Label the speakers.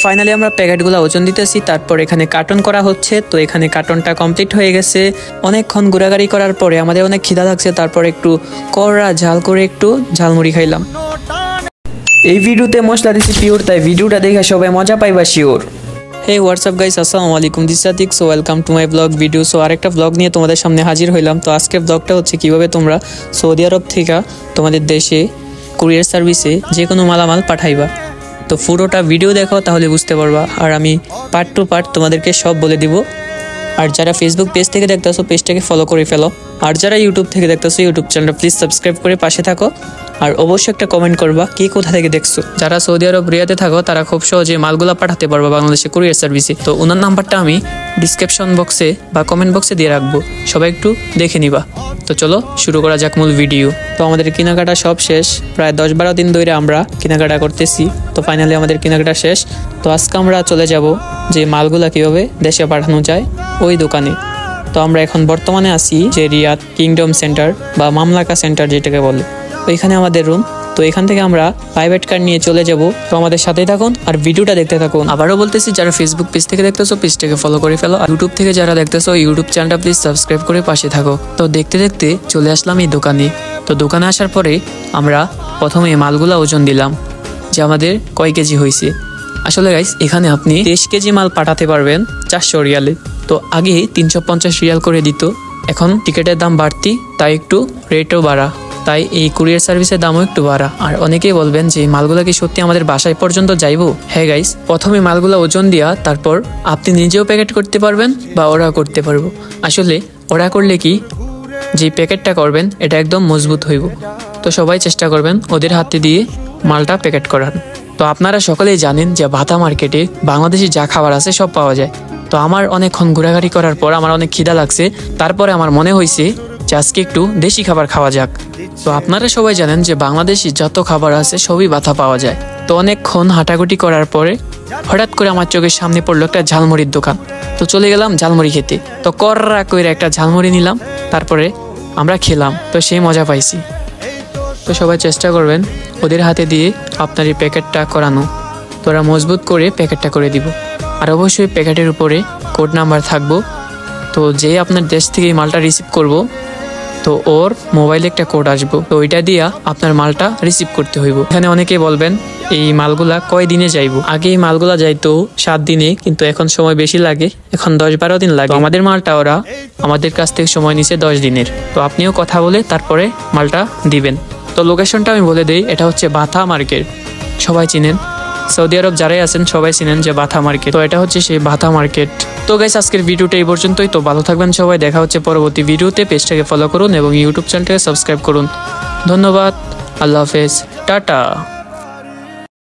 Speaker 1: Finally আমরা প্যাকেটগুলো ওজন দিতেছি, তারপর এখানে কার্টন করা হচ্ছে। তো এখানে কার্টনটা কমপ্লিট হয়ে গেছে। অনেকক্ষণ ঘোরাঘুরি করার পরে আমাদের অনেক খিদা লাগছে, তারপর একটু কড়া ঝাল করে একটু ঝালমুড়ি খাইলাম। এই ভিডিওতে মশলা দিছি পিওর, তাই ভিডিওটা দেখে সবাই মজা পাইবা শিওর। হে হোয়াটসঅ্যাপ গাইস, আসসালামু আলাইকুম, this is Atik. So welcome to my blog video. So আরেকটা ব্লগ নিয়ে তোমাদের সামনে হাজির হইলাম। তো আজকের ব্লগটা হচ্ছে কিভাবে তোমরা সৌদি আরব থেকে তোমাদের দেশে কুরিয়ার সার্ভিসে যে কোনো মালামাল পাঠাইবা। তো পুরোটা ভিডিও দেখো, তাহলে বুঝতে পারবা। আর আমি পার্ট টু পার্ট তোমাদেরকে সব বলে দিব। আর যারা ফেসবুক পেজ থেকে দেখতেছো পেজটাকে ফলো করে ফেলো, আর যারা ইউটিউব থেকে দেখতেছো ইউটিউব চ্যানেলটা প্লিজ সাবস্ক্রাইব করে পাশে থাকো। আর অবশ্যই একটা কমেন্ট করবা কে কোথা থেকে দেখছো। যারা সৌদি আরব রিয়াদে থাকো তারা খুব সহজে মালগুলা পাঠাতে পারবা বাংলাদেশে কুরিয়ার সার্ভিসে। তো ওনার নাম্বারটা আমি ডিসক্রিপশন বক্সে বা কমেন্ট বক্সে দিয়ে রাখবো, সবাই একটু দেখে নিবা। তো চলো শুরু করা যাক মূল ভিডিও। তো আমাদের কেনাকাটা সব শেষ, প্রায় 10-12 দিন ধরে আমরা কেনাকাটা করতেছি। তো ফাইনালি আমাদের কেনাকাটা শেষ। তো আজকে আমরা চলে যাব যে মালগুলা কীভাবে দেশে পাঠানো যায় ওই দোকানে। তো আমরা এখন বর্তমানে আছি যে রিয়াদ কিংডম সেন্টার বা মামলাকা সেন্টার যেটাকে বলে, ওইখানে আমাদের রুম। তো এখান থেকে আমরা প্রাইভেট কার নিয়ে চলে যাব। তো আমাদের সাথেই থাকুন আর ভিডিওটা দেখতে থাকুন। আবারও বলতেছি, যারা ফেসবুক পেজ থেকে দেখতেছো পেজটাকে ফলো করে ফেলো, আর ইউটিউব থেকে যারা দেখতেছো ইউটিউব চ্যানেলটা প্লিজ সাবস্ক্রাইব করে পাশে থাকো। তো দেখতে দেখতে চলে আসলাম এই দোকানে। তো দোকানে আসার পরে আমরা প্রথমে মালগুলা ওজন দিলাম যে আমাদের কয় কেজি হয়েছে। আসলে গাইস, এখানে আপনি 30 কেজি মাল পাঠাতে পারবেন 400 রিয়ালে। তো আগে 350 রিয়াল করে দিত, এখন টিকিটের দাম বাড়তি, তাই একটু রেটও বাড়া, তাই এই কুরিয়ার সার্ভিসের দামও একটু বাড়া। আর অনেকেই বলবেন যে মালগুলা কি সত্যি আমাদের বাসায় পর্যন্ত যাইবো? হ্যাঁ গাইস, প্রথমে মালগুলা ওজন দিয়া তারপর আপনি নিজেও প্যাকেট করতে পারবেন বা ওরা করতে পারবো। আসলে ওরা করলে কি, যে প্যাকেটটা করবেন এটা একদম মজবুত হইব। তো সবাই চেষ্টা করবেন ওদের হাতে দিয়ে মালটা প্যাকেট করার। তো আপনারা সকলেই জানেন যে ভাতা মার্কেটে বাংলাদেশি যা খাবার আছে সব পাওয়া যায়। তো আমার অনেকক্ষণ ঘোরাঘুরি করার পর আমার অনেক খিদা লাগছে, তারপরে আমার মনে হয়েছে যে আজকে একটু দেশি খাবার খাওয়া যাক। তো আপনারা সবাই জানেন যে বাংলাদেশি যত খাবার আছে সবই ভাতা পাওয়া যায়। তো অনেকক্ষণ হাঁটাগুটি করার পরে হঠাৎ করে আমার চোখের সামনে পড়লো একটা ঝালমুড়ির দোকান। তো চলে গেলাম ঝালমুড়ি খেতে। তো কররা করে একটা ঝালমুড়ি নিলাম, তারপরে আমরা খেলাম। তো সেই মজা পাইছি। তো সবাই চেষ্টা করবেন ওদের হাতে দিয়ে আপনার এই প্যাকেটটা করানো। তো ওরা মজবুত করে প্যাকেটটা করে দিব। আর অবশ্যই প্যাকেটের উপরে কোড নাম্বার থাকবো। তো যে আপনার দেশ থেকে এই মালটা রিসিভ করব, তো ওর মোবাইলে একটা কোড আসবো, তো ওইটা দিয়া আপনার মালটা রিসিভ করতে হইব। এখানে অনেকেই বলবেন এই মালগুলা কয় দিনে যাইবো। আগে এই মালগুলা যাইতো 7 দিনে, কিন্তু এখন সময় বেশি লাগে, এখন 10-12 দিন লাগে। আমাদের মালটা ওরা আমাদের কাছ থেকে সময় নিছে 10 দিনের। তো আপনিও কথা বলে তারপরে মালটা দিবেন। তো লোকেশনটা আমি বলে দিই, এটা হচ্ছে ভাতা মার্কেট, সবাই চিনেন, সৌদি আরব যারাই আছেন সবাই চিনেন যে ভাতা মার্কেট। তো এটা হচ্ছে সেই ভাতা মার্কেট। তো গাইস, আজকের ভিডিওটা এই পর্যন্তই। তো ভালো থাকবেন সবাই, দেখা হচ্ছে পরবর্তী ভিডিওতে। পেজটাকে ফলো করুন এবং ইউটিউব চ্যানেলটাকে সাবস্ক্রাইব করুন। ধন্যবাদ, আল্লাহ হাফেজ, টাটা।